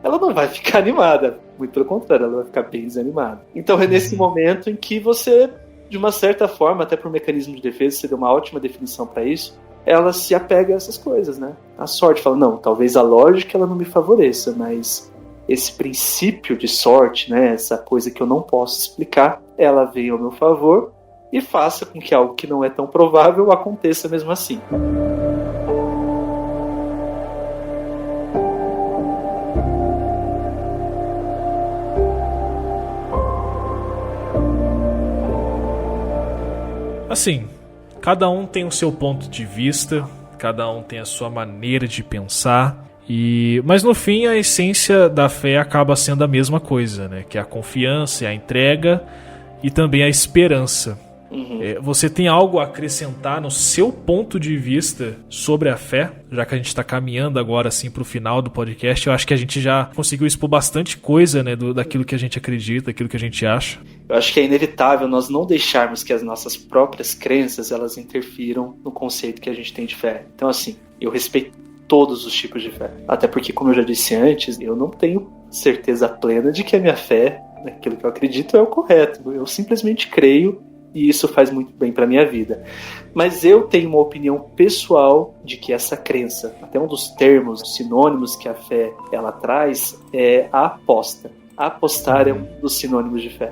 ela não vai ficar animada. Muito pelo contrário, ela vai ficar bem desanimada. Então, é nesse momento em que você de uma certa forma, até por mecanismo de defesa, você deu uma ótima definição para isso, ela se apega a essas coisas, né? A sorte fala, não, talvez a lógica ela não me favoreça, mas esse princípio de sorte, né, essa coisa que eu não posso explicar, ela vem ao meu favor e faça com que algo que não é tão provável aconteça mesmo assim. Assim, cada um tem o seu ponto de vista, cada um tem a sua maneira de pensar, mas no fim a essência da fé acaba sendo a mesma coisa, né? Que é a confiança, a entrega e também a esperança. Você tem algo a acrescentar no seu ponto de vista sobre a fé? Já que a gente está caminhando agora assim para o final do podcast, eu acho que a gente já conseguiu expor bastante coisa, né, daquilo que a gente acredita, daquilo que a gente acha. Eu acho que é inevitável nós não deixarmos que as nossas próprias crenças elas interfiram no conceito que a gente tem de fé. Então, assim, eu respeito todos os tipos de fé. Até porque, como eu já disse antes, eu não tenho certeza plena de que a minha fé, naquilo que eu acredito, é o correto. Eu simplesmente creio e isso faz muito bem para minha vida. Mas eu tenho uma opinião pessoal de que essa crença, até um dos termos, sinônimos que a fé ela traz, é a aposta. Apostar é um dos sinônimos de fé.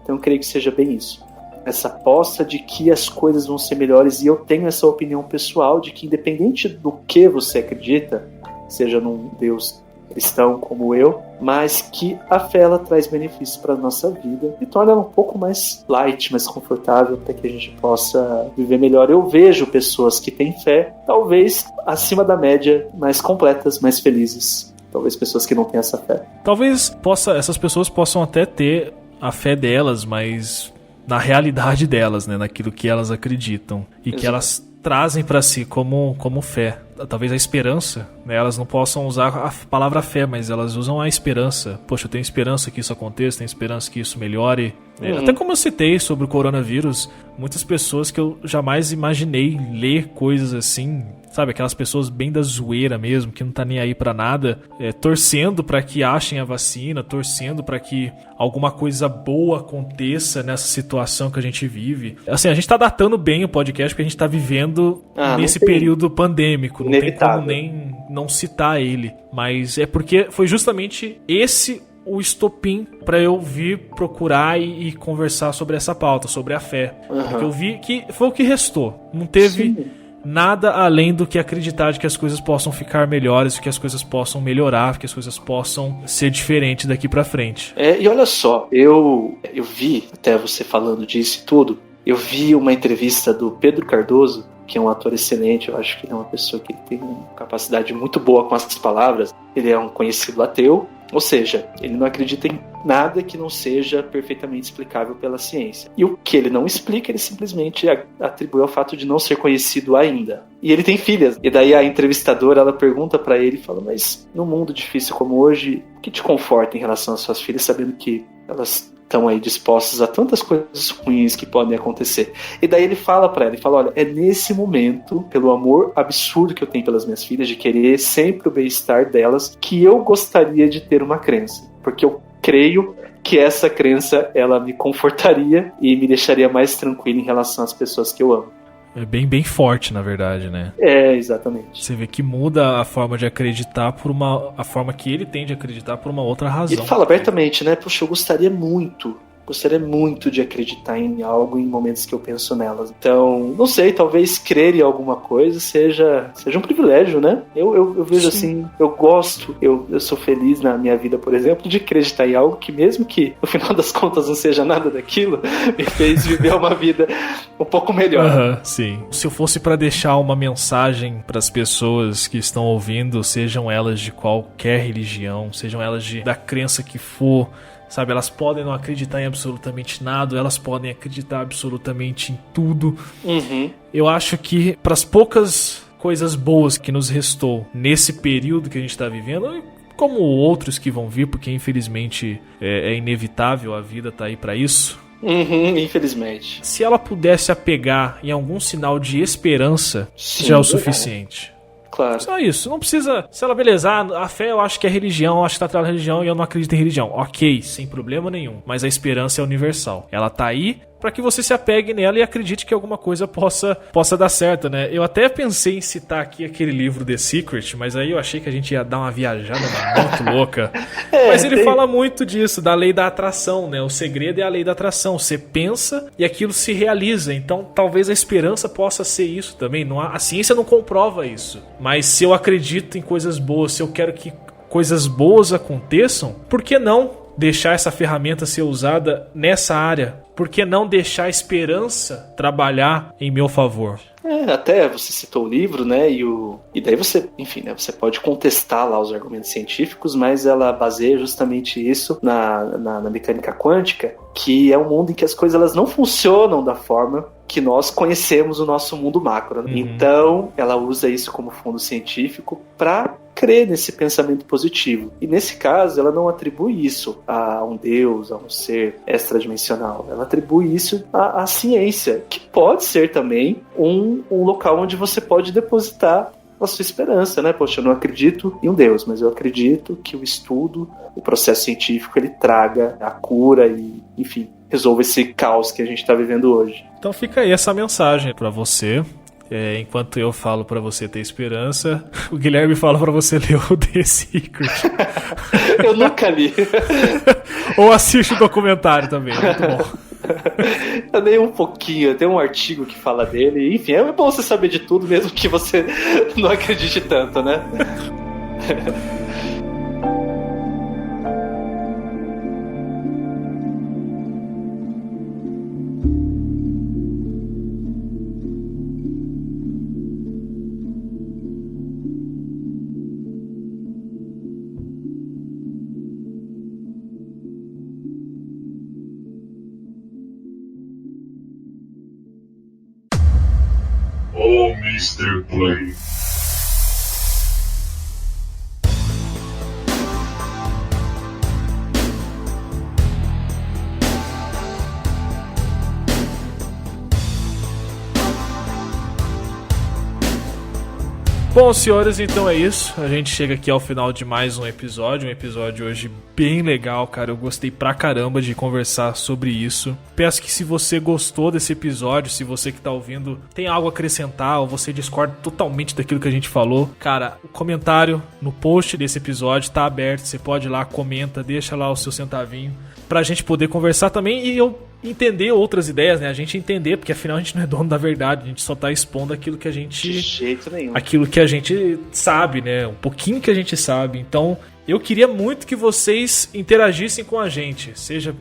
Então eu creio que seja bem isso. Essa aposta de que as coisas vão ser melhores, e eu tenho essa opinião pessoal de que independente do que você acredita, seja num Deus cristão como eu, mas que a fé ela traz benefícios para a nossa vida e torna ela um pouco mais light, mais confortável para que a gente possa viver melhor. Eu vejo pessoas que têm fé, talvez acima da média, mais completas, mais felizes. Talvez pessoas que não têm essa fé. Talvez essas pessoas possam até ter a fé delas, mas na realidade delas, né? Naquilo que elas acreditam e que elas trazem para si como fé. Talvez a esperança, né? Elas não possam usar a palavra fé, mas elas usam a esperança. Poxa, eu tenho esperança que isso aconteça, tenho esperança que isso melhore. Até como eu citei sobre o coronavírus, muitas pessoas que eu jamais imaginei ler coisas assim, sabe? Aquelas pessoas bem da zoeira mesmo, que não tá nem aí pra nada, torcendo pra que achem a vacina, torcendo pra que alguma coisa boa aconteça nessa situação que a gente vive. Assim, a gente tá datando bem o podcast porque a gente tá vivendo nesse período pandêmico. Não tem como nem não citar ele. Mas é porque foi justamente esse o estopim para eu vir procurar e conversar sobre essa pauta, sobre a fé. Porque eu vi que foi o que restou. Não teve nada além do que acreditar de que as coisas possam ficar melhores, que as coisas possam melhorar, que as coisas possam ser diferentes daqui para frente. E olha só, eu vi, até você falando disso e tudo, eu vi uma entrevista do Pedro Cardoso, que é um ator excelente. Eu acho que ele é uma pessoa que tem uma capacidade muito boa com as palavras. Ele é um conhecido ateu, ou seja, ele não acredita em nada que não seja perfeitamente explicável pela ciência. E o que ele não explica, ele simplesmente atribui ao fato de não ser conhecido ainda. E ele tem filhas. E daí a entrevistadora, ela pergunta pra ele, fala, mas num mundo difícil como hoje, o que te conforta em relação às suas filhas, sabendo que elas estão aí dispostos a tantas coisas ruins que podem acontecer? E daí ele fala pra ela, olha, é nesse momento, pelo amor absurdo que eu tenho pelas minhas filhas, de querer sempre o bem-estar delas, que eu gostaria de ter uma crença, porque eu creio que essa crença, ela me confortaria e me deixaria mais tranquilo em relação às pessoas que eu amo. É bem forte, na verdade, né? Exatamente. Você vê que muda a forma de acreditar a forma que ele tem de acreditar por uma outra razão. E ele fala abertamente, né? Poxa, eu gostaria muito de acreditar em algo em momentos que eu penso nelas. Então, não sei, talvez crer em alguma coisa seja um privilégio, né? Eu vejo assim, eu gosto, eu sou feliz na minha vida, por exemplo, de acreditar em algo que, mesmo que no final das contas não seja nada daquilo, me fez viver uma vida um pouco melhor. Sim. Se eu fosse para deixar uma mensagem para as pessoas que estão ouvindo, sejam elas de qualquer religião, sejam elas da crença que for, sabe, elas podem não acreditar em absolutamente nada, elas podem acreditar absolutamente em tudo. Eu acho que para as poucas coisas boas que nos restou nesse período que a gente está vivendo, como outros que vão vir, porque infelizmente é inevitável, a vida tá aí para isso. Infelizmente. Se ela pudesse apegar em algum sinal de esperança, já é o suficiente. Claro. Só isso, não precisa. Se ela, beleza, a fé eu acho que é religião, eu acho que tá atrás da religião e eu não acredito em religião. Ok, sem problema nenhum. Mas a esperança é universal. Ela tá aí para que você se apegue nela e acredite que alguma coisa possa dar certo, né? Eu até pensei em citar aqui aquele livro The Secret, mas aí eu achei que a gente ia dar uma viajada muito louca. Mas ele fala muito disso, da lei da atração, né? O segredo é a lei da atração. Você pensa e aquilo se realiza. Então, talvez a esperança possa ser isso também. A ciência não comprova isso. Mas se eu acredito em coisas boas, se eu quero que coisas boas aconteçam, por que não deixar essa ferramenta ser usada nessa área? Por que não deixar a esperança trabalhar em meu favor? Até você citou o livro, né? E daí você, enfim, né? Você pode contestar lá os argumentos científicos, mas ela baseia justamente isso na mecânica quântica, que é um mundo em que as coisas elas não funcionam da forma que nós conhecemos o nosso mundo macro, né? Então, ela usa isso como fundo científico para crer nesse pensamento positivo. E nesse caso, ela não atribui isso a um deus, a um ser extradimensional. Ela atribui isso à ciência, que pode ser também um local onde você pode depositar a sua esperança, né? Poxa, eu não acredito em um deus, mas eu acredito que o estudo, o processo científico, ele traga a cura e, enfim, resolva esse caos que a gente está vivendo hoje. Então fica aí essa mensagem para você. Enquanto eu falo pra você ter esperança, o Guilherme fala pra você ler o The Secret. Eu nunca li. Ou assiste o documentário também, muito bom. Eu dei um pouquinho, tem um artigo que fala dele. Enfim, é bom você saber de tudo, mesmo que você não acredite tanto, né? O Mr. Play. Bom, senhores, então é isso. A gente chega aqui ao final de mais um episódio hoje bem legal, cara. Eu gostei pra caramba de conversar sobre isso. Peço que se você gostou desse episódio, se você que tá ouvindo tem algo a acrescentar ou você discorda totalmente daquilo que a gente falou, cara, o comentário no post desse episódio tá aberto. Você pode ir lá, comenta, deixa lá o seu centavinho pra gente poder conversar também e eu entender outras ideias, né? A gente entender, porque afinal a gente não é dono da verdade, a gente só tá expondo aquilo que a gente... De jeito nenhum. Aquilo que a gente sabe, né? Um pouquinho que a gente sabe. Então, eu queria muito que vocês interagissem com a gente, seja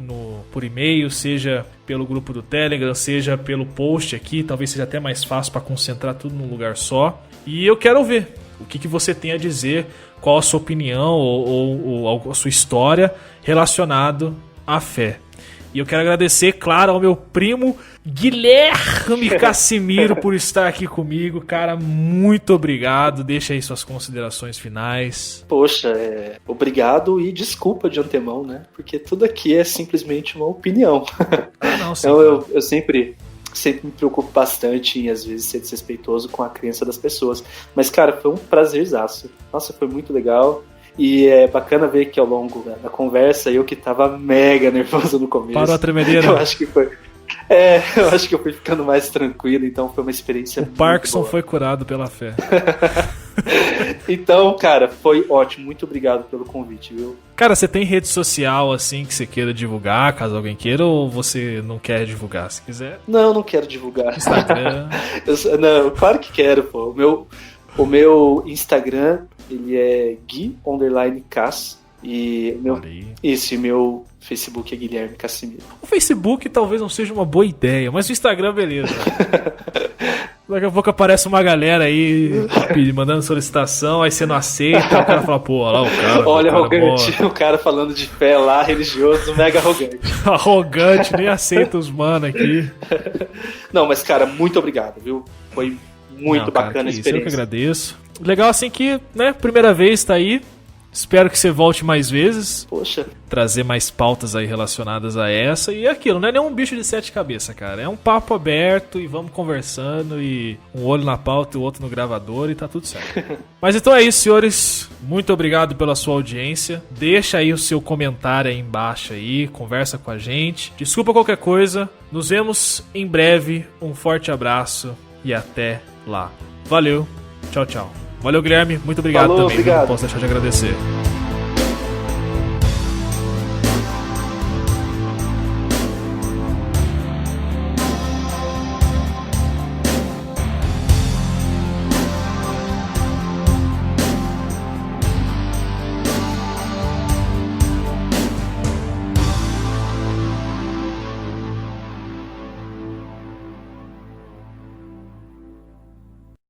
por e-mail, seja pelo grupo do Telegram, seja pelo post aqui, talvez seja até mais fácil para concentrar tudo num lugar só. E eu quero ver o que você tem a dizer, qual a sua opinião ou a sua história relacionado à fé. E eu quero agradecer, claro, ao meu primo Guilherme Cassimiro por estar aqui comigo. Cara, muito obrigado. Deixa aí suas considerações finais. Poxa, obrigado e desculpa de antemão, né? Porque tudo aqui é simplesmente uma opinião. Não, sim, então claro. eu sempre me preocupo bastante em, às vezes, ser desrespeitoso com a crença das pessoas. Mas, cara, foi um prazerzaço. Nossa, foi muito legal. E é bacana ver que ao longo da conversa, eu que tava mega nervoso no começo. Parou a tremedeira? Eu acho que foi. Eu acho que eu fui ficando mais tranquilo, então foi uma experiência muito boa. O Parkinson foi curado pela fé. Então, cara, foi ótimo. Muito obrigado pelo convite, viu? Cara, você tem rede social assim que você queira divulgar, caso alguém queira, ou você não quer divulgar? Se quiser. Não quero divulgar. Instagram. Não, claro que quero, pô. O meu Instagram, ele é Gui_Cas. E meu Facebook é Guilherme Cassimiro. O Facebook talvez não seja uma boa ideia, mas o Instagram, beleza. Daqui a pouco aparece uma galera aí mandando solicitação, aí você não aceita, o cara fala, pô, olha lá o cara. Olha, o cara arrogante, o cara falando de fé lá, religioso, mega arrogante. Arrogante, nem aceita os mano aqui. Não, mas cara, muito obrigado, viu? Foi muito bacana a experiência. Eu que agradeço. Legal assim que, né, primeira vez tá aí. Espero que você volte mais vezes. Poxa. Trazer mais pautas aí relacionadas a essa. E aquilo, não é nenhum bicho de 7 cabeças, cara. É um papo aberto e vamos conversando. E um olho na pauta e o outro no gravador e tá tudo certo. Mas então é isso, senhores. Muito obrigado pela sua audiência. Deixa aí o seu comentário aí embaixo aí. Conversa com a gente. Desculpa qualquer coisa. Nos vemos em breve. Um forte abraço e até lá. Valeu. Tchau, tchau. Valeu, Guilherme. Muito obrigado. Falou, também. obrigado. Não posso deixar de agradecer.